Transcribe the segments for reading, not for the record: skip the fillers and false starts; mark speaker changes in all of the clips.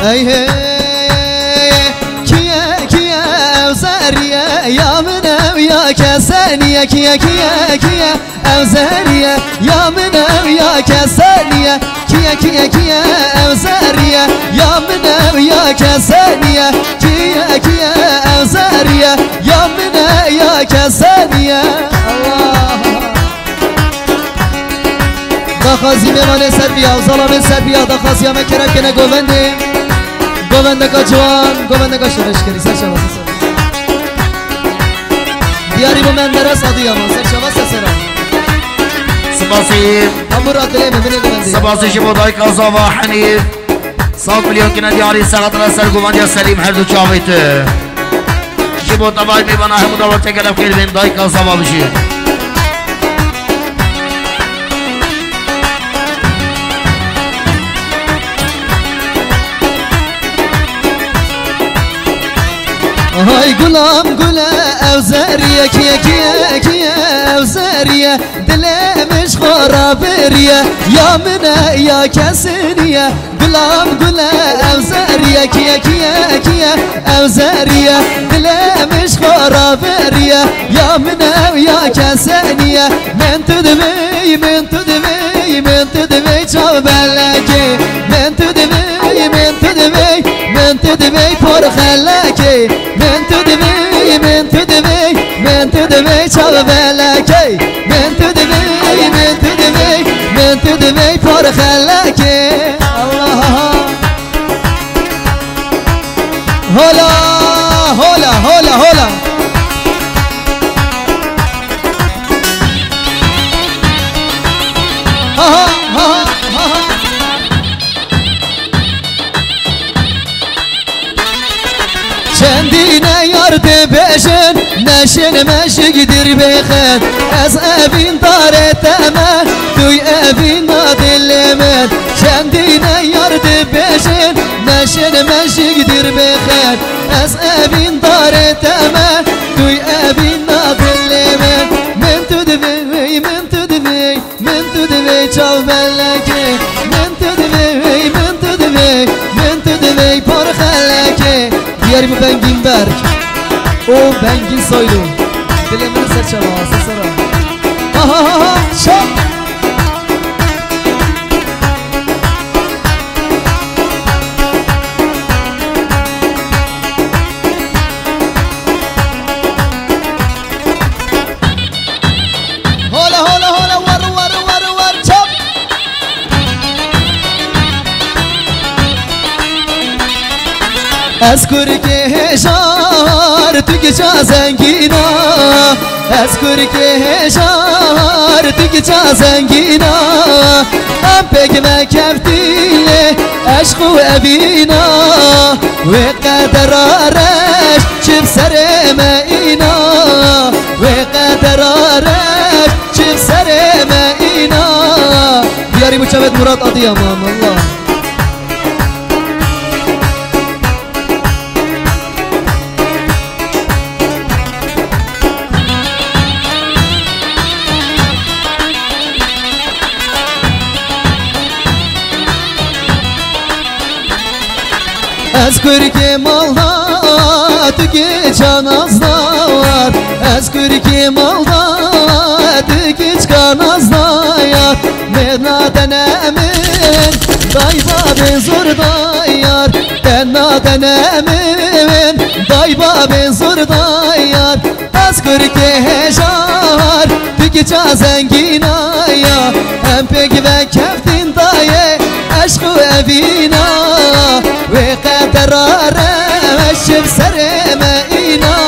Speaker 1: ای کیه اوزریه یا منم یا کسانیه کیه اوزریه یا منم یا کسانیه کیه اوزریه یا منم یا کسانیه کیه اوزریه یا منم یا کسانیه داخازی میمانه سر بیا و ظلام سر بیا داخازی همه کرم کنه گوونده که جوان گوونده که شرش کری سر شباز سر دیاری با من درست آدی اما سر شباز سرم
Speaker 2: سپاسی
Speaker 1: امور آدلی ممنی گوونده
Speaker 2: سپاسی شبودای کازا و حنیف صاف ملیون کنه دیاری سقط را سر گوونده سلیم هر دو چاویته شبود تبای میبانه همو دولت تکرم خیلی بین دای کازا و بشید
Speaker 1: های گلام گله اوزریه کیه اوزریه دلمش خرابریه یا منه یا کسینیه گلام گله اوزریه کیه اوزریه دلمش خرابریه یا منه یا کسینیه من تو دوی چاو بلکه من تو دوی پر خلکه من تو دوی چاو بلکه من تو دوی پر خلکه الله هولا چندینه یارد بشن نشن مشگدر بخن از ابین داره تمن توی ابین نادل من چندینه یارد بشن نشن مشگدر بخن از ابین داره تمن توی ابین نادل من تو دوی چاو ملکه من تو دوی پر خلکه دیاری با بنگین برگ او بنگین سایلو دل من سر شباز سرم شب از کرکه هشار تو که چا زنگینا از کرکه هشار تو که چا زنگینا هم پک مکفتیله عشق و ابینا و قدرارش چب سر اینا و قدرارش چب سر اینا بیاری مچابت مراد آدی امان الله از کرکی malda tükeç anazlar az kurki malda tükeç kanazlar Menaden emin dayba ben zor dayar Menaden emin dayba ben zor dayar az kurki hejar tükeç zenginaya hem peki ve keftin daye aşkı evina ve قدرارش چب سر اینا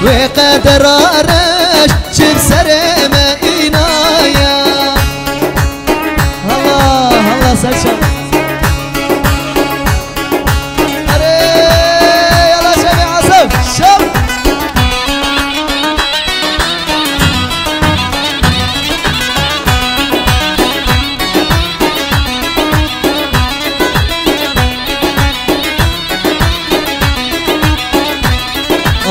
Speaker 1: و قدرارش چب سر اینا یا الله سرشم اره یلا شبی عصب شب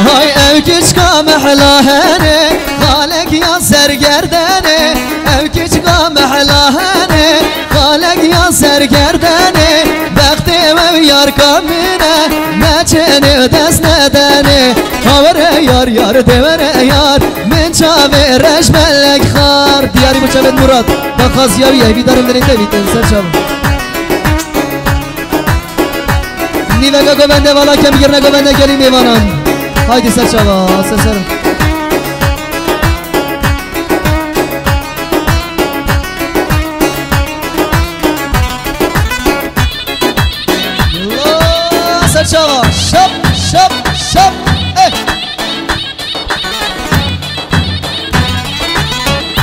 Speaker 1: هاي اوكش كام احلى هني خالك يا سر سرگردنه او کچگا محلاهنه خالق یا سرگردنه وقتی و یار کامینه نچنه دست ندنه خاوره یار یار دوره یار من چاوه رش ملک خار دیاری مچاوه مراد با خازیاوی ایوی دارم داریم دویتن سر چاوه نیوگا گوونده والا که میگرنه گوونده گلی میوانان هایدی سر چاوه سر سر شبا شب شب شب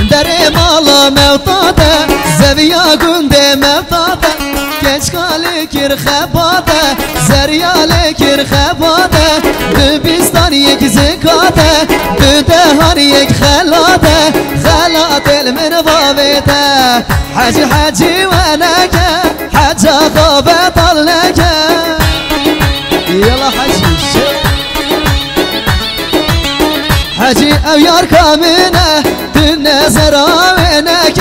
Speaker 1: در مالا موتاده زویا گنده موتاده کچکالی کر خباده زریالی کر خباده دو بیستان یک زکاته دو دهان یک خلاده خلات المنوابته حجی حجی و نکه حجا خوابت اللکه يلا حجي حجي او يار كامنه تنزر وينك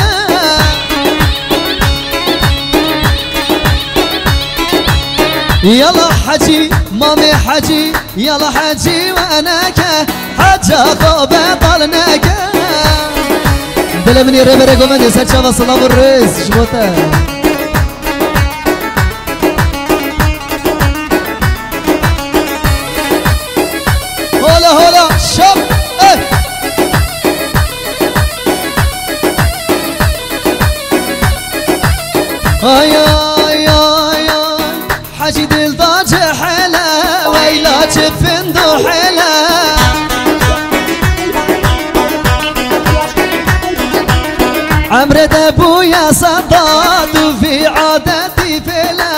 Speaker 1: يلا حجي مامي حجي يلا حجي وانك حجا خوب طلنك دلمني ربرك ومن يسال شباب صلاه الرئيس شبوته هلا هلا شب اي اي اي حجي دل ضاج حلا ويلا فندو حلا عمرو ابويا صداد وفي عادتي فلا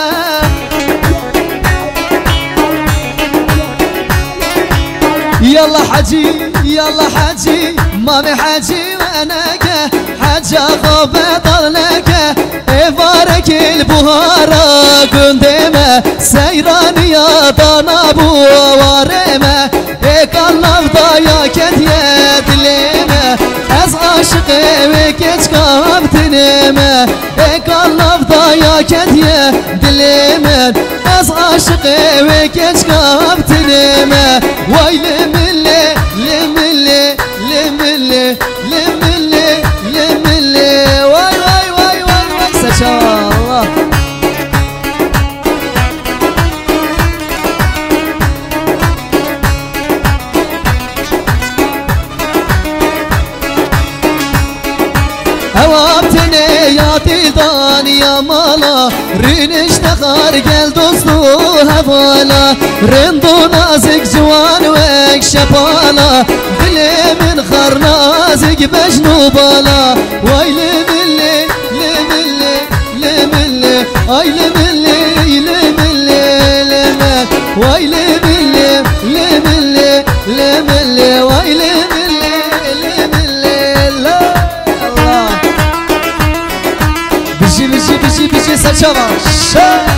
Speaker 1: يلا حجي يلا حجي مامي حجي وانك حجا خوب طلنك افارك البهارة قندمة سيران يا طنابو وارمة اكالنا فضايا كتيا دلمة از عاشقي وكتش كام تنمة اكالنا فضايا كتيا دلمة از عاشقي وكتش كام تنمة ويلي ملي لملي لملي لملي لملي واي واي واي واي واي سشا الله هوابتني يا تيضان يا مالا رينش تخار قل دوستو هفالا رندو نازك جوان وك شبالا دلي من خر نازك بجنوبالا واي لملي لملي لملي اي لملي لملي لملي واي لملي لملي لملي واي لملي لملي لا الله بيجي بيجي بيجي بيجي سجوا شا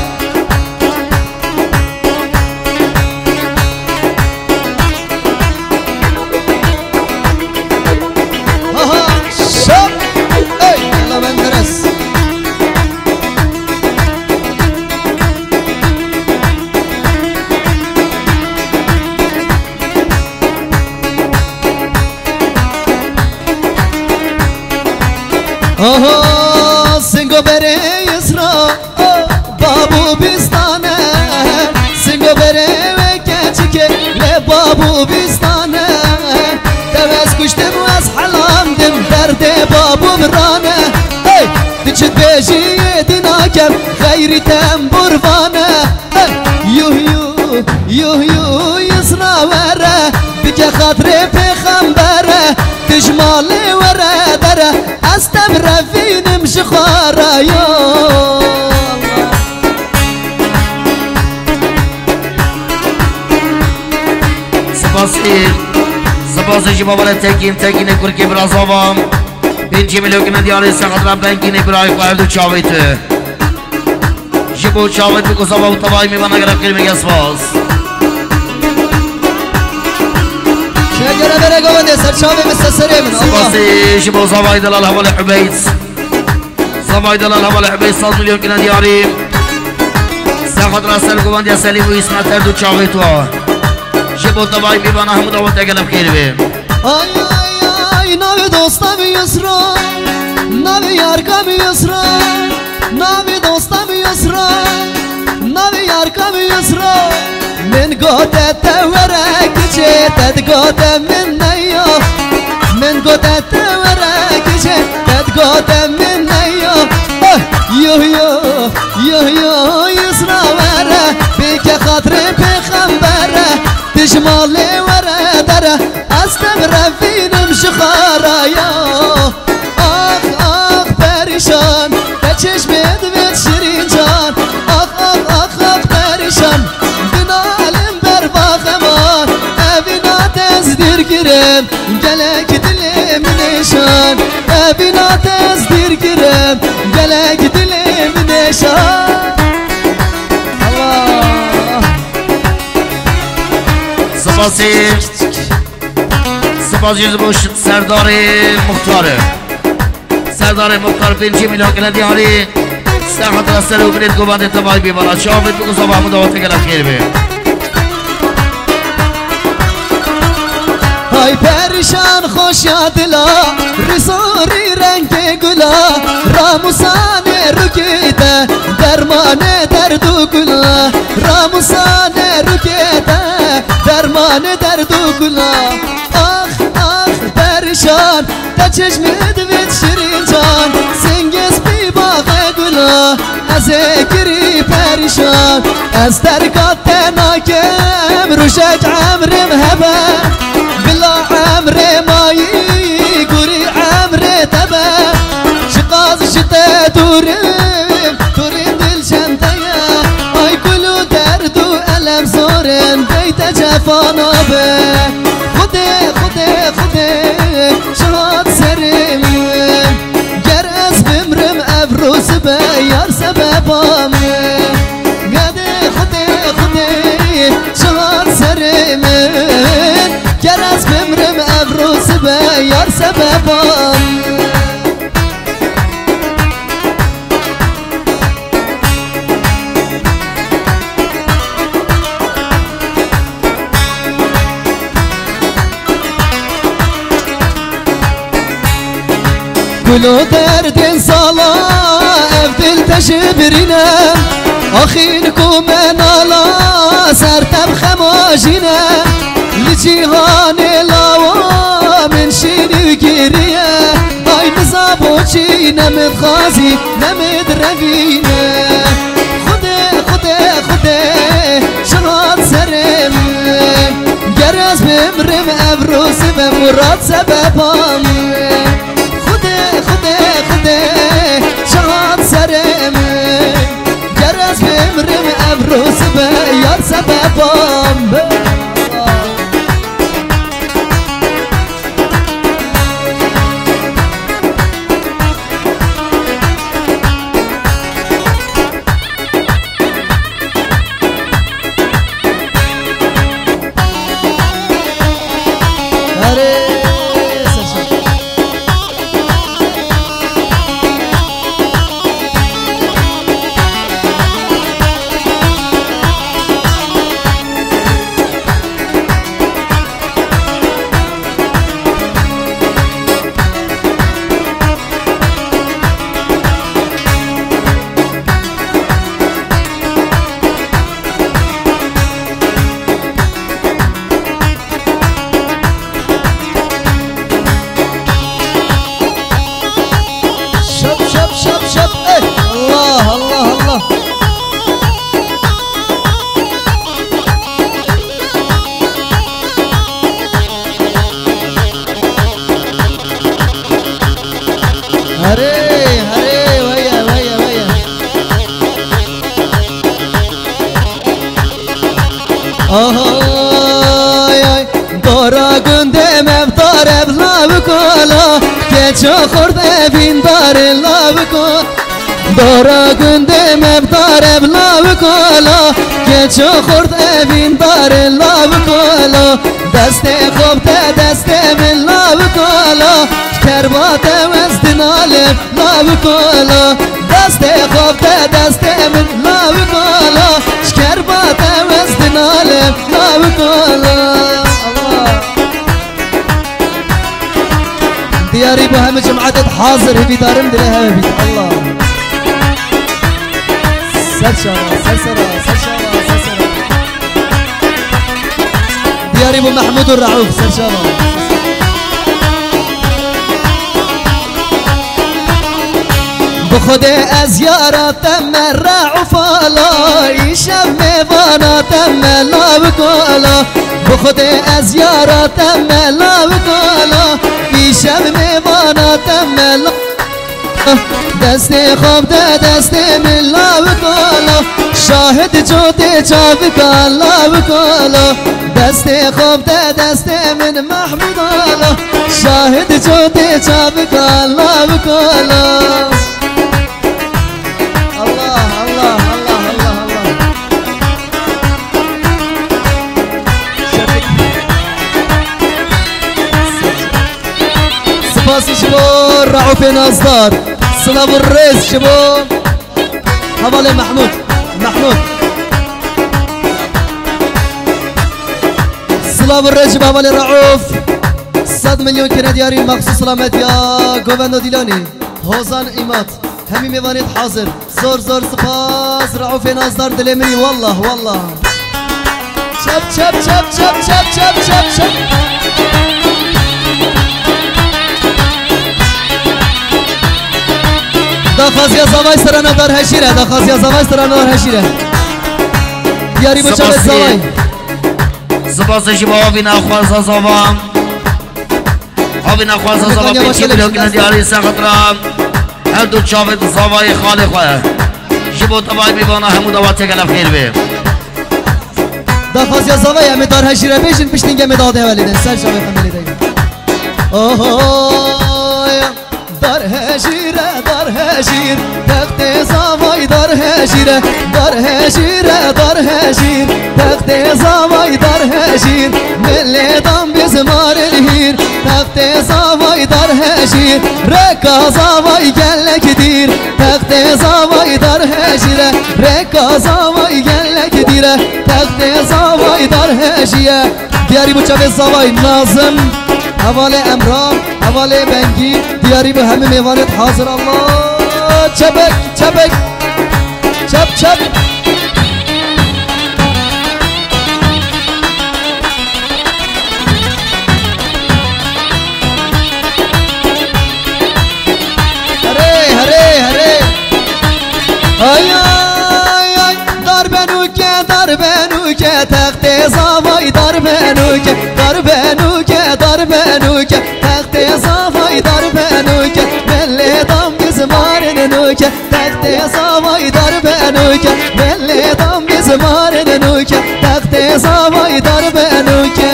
Speaker 1: آها سنگو بره اسرا بابو بیستانه سنگو بره و کچکه ل بابو بیستانه دوز کشتم و از حلام دم درد بابو برانه دچت بیجی دیناکم خیری تم بروانه یو یو یو یو یسرا وره بکه خاطر پیغمبره تجمالی وره دره استم رفینم شخاره یا
Speaker 2: سپاسی سپاسی بابا تکین کرکی برازوام بینجی ملیوکن دیاری سقط را بینگین برای قایدو چاویته جبو چاویت بکسابا و تبایی میبانه گرفت کرمی سپاس
Speaker 1: شجرة برقة ودي سرشابي مستسري من الله
Speaker 2: سباسي شبو زوايد الله الهوال حبيت زوايد الله الهوال حبيت 100 مليون كنا دياري ساخد راسل قوان دي سليم ويسمع تردو تشاويتوا شبو طبعي بيبانا هم دعوت اقلب خير بي
Speaker 1: آي آي آي ناوي دوستا بيسرا ناوي ياركا بيسرا ناوي دوستا بيسرا ناوي ياركا بيسرا من قوتت وراك جيتت قوت من نيو من قوتت وراك جيتت قوت من نيو يو يو يو يو يسرا ورا بيك خاطري بخنبره تجمالي ورا دره استمر في نمشي خرايا اخ اخ بريشان تشش بيد بيت شيرين جان اخ اخ اخ اخ بريشان بنالم برباخمان ابينا تزدير كرم قلق دلي منشان ابينا تزدير كرم قلق دلي منشان الله
Speaker 2: سپاسی سپاسی زبوش سردار مختار 5 میلیون کلا دیاری ساخت رسل و برید گوبند اتباعی بیبارد شافت بگو صبح همون دوات کلا خیر بی
Speaker 1: های پریشان خوش یادلا رسوری رنگ گلا راموسان رکیده درمان دردو گلا راموسان رکیده درمان دردو گلا آخ آخ پریشان تا چشمت بید شیرین جان سنگس بی باغ گلا از گری پریشان از درگات ناکم روشک عمرم هبه بلا عمر ماي قري عمر تبا شقاز شتا دورم دل شنتيا اي كلو درد والم زورن بيت جفانا به خدي خدي خدي شهاد سرم جرس بمرم ابروس بيار سببام قدي خدي خدي شهاد سرم جرس بمرم ابروس بيار سببام كلو درد صلا افدل تشبرنا اخينكم منالا سرتب خماجنا لجيهان لاوا من شيني وكيريا هاي نزابوشي نمد خازي نمد رفينا خدي خدي خدي شغال سرم جرس بمرم ابروس بمراد سببام خدي خدي خدي شغال سرم جرس بمرم ابروس بيار سببام دورا گندم افطار بلا بکلا که چه خورده بین دار لا بکن دارا گنده مقدار ابلا بکالا که چو خورد اوین دار لا بکالا دست خوب تا دست من لا بکالا کربات وزد نالب لا بکالا دست خوب تا دست من لا بکالا کربات وزد نالب لا بکالا دياري بهم جمعة حاضر هبي دارم دلها هبي الله سرشارة دياري ابو محمود الرعوف سرشارة بخود از یاراتم رعوف الله ایشب میواناتم لا بکالا بخود از یاراتم لا بکالا ایشب میواناتم لا دست خواب ده دست من لا بکالا شاهد جوده چا بکالا بکالا دست خواب ده دست من محمود آلا شاهد جوده چا بکالا بکالا الله الله الله الله الله سپاسی شما رعوف نازدار سلام الرئيس شباب حوالي محمود سلام الرئيس شباب حوالي رعوف 100 مليون كنا دياري مخصوص سلامت يا جوفندو ديلاني هوزان إيمات همي ميوانيت حاضر زور زور سپاس رعوف نازدار دلمني والله شب داخازیا زوای سرانه دار هشیره داخازیا زوای سرانه دار هشیره دیاری بچه به زوای
Speaker 2: سپاس شما آبی نخواست زوام آبی نخواست زوام پیچی بلوکن دیاری سخطرام هر دو چاوت زوای خالی خواه شما تبای بیبانا همون دوات گلف خیر بی
Speaker 1: داخازیا زوای همه دار هشیره بیشن پشتینگه مداده ولیدن سر شما فهمیلی دیگه دار هشیر تخت زوای دار هشیر تخت زوای دار هشیر ملدام بزمار الهیر تخت زوای دار هشیر رکا زوای گلک دیر تخت زوای دار هشیر رکا زوای گلک دیر تخت زوای دار هشیر دیاری بچه زوای نازم حوال امرام حوال بنگی دیاری به همه میوانت حاضر الله چبک چپ هره آی دار بنوکه تخت زوای دار بنوکه تخت زوای دار بنوکه ملدام بزمار نوکه تخت زوای دار بنوکه ملدام بزمار نوکه تخت زوای دار بنوکه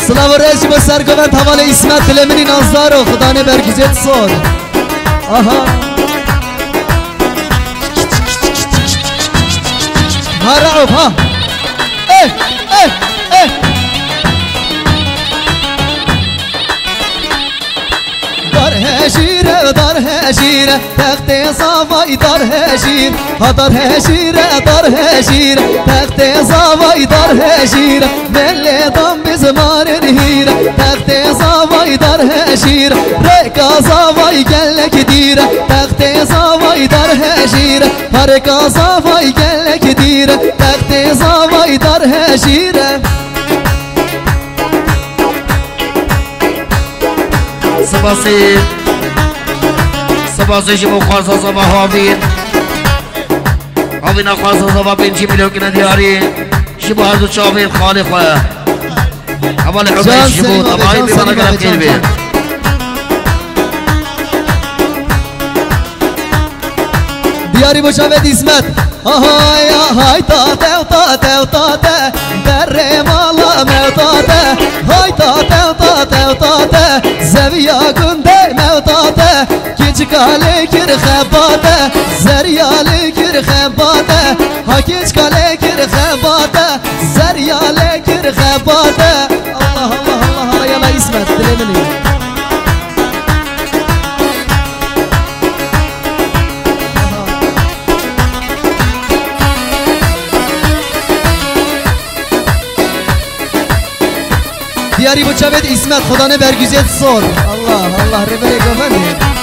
Speaker 1: سلام و رئیس با سرگوند حوال اسمت دلمنی نازدار و خدا نبرگزید سال آها ها رعوف ها دار هشیر تخت زوای دار هشیر دار هشیر تخت زوای دار هشیر ملدام بزمار الهیر تخت زوای دار هشیر رکا زوای گلک دیر تخت زوای دار هشیر رکا زوای گلک دیر تخت زوای دار هشیر
Speaker 2: سپاسی شما خواستا زبا هاوین هاوین خواستا زبا 5 میلیون کنه دیاری شما هر دو چاوین خالی خواه اول حبیش شما تبایی بیبانا گرم خیر بین
Speaker 1: دیاری بشاوید اسمت های تاته در مالا متاته های تاته کاله کر خباته زریاله کر خباته هاکیچ کاله کر خباته زریاله کر خباته الله الله الله يلا اسمت دلمني دیاری بچه بید اسمت خدا نه برگیزید سر الله الله ربه گفنه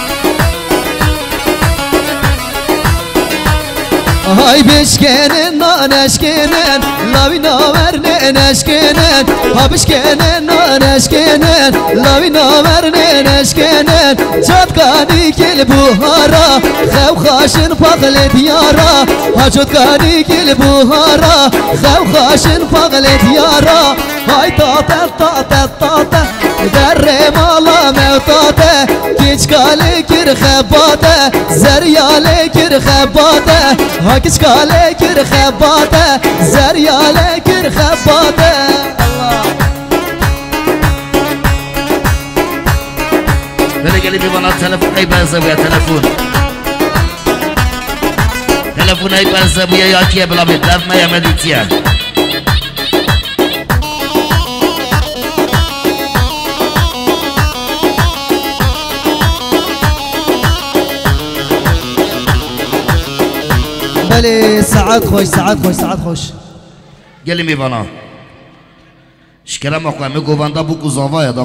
Speaker 1: های بشکنن نانشکنن لاوی ناورنه نشکنن ها بشکنن نانشکنن لاوی ناورنه نشکنن جدگانی کل بوهارا خو خاشن پاغل دیارا ها جدگانی کل بوهارا خو خاشن پاغل دیارا های تاته تاته تاته در مالا موتاته کچ کاله کر خباته زریاله کر خباته ها کچ کاله کر خباته زریاله کر خباته
Speaker 2: بله گلی بیوانا تلفون ای برزبویا تلفون ای برزبویا یا کیه بلا بیتلف ما یا مدیتیه
Speaker 1: بله ساعت خوش ساعت خوش ساعت خوش
Speaker 2: گلی میوانا شکرم اقوامه گوانده بو گزاوه یا دا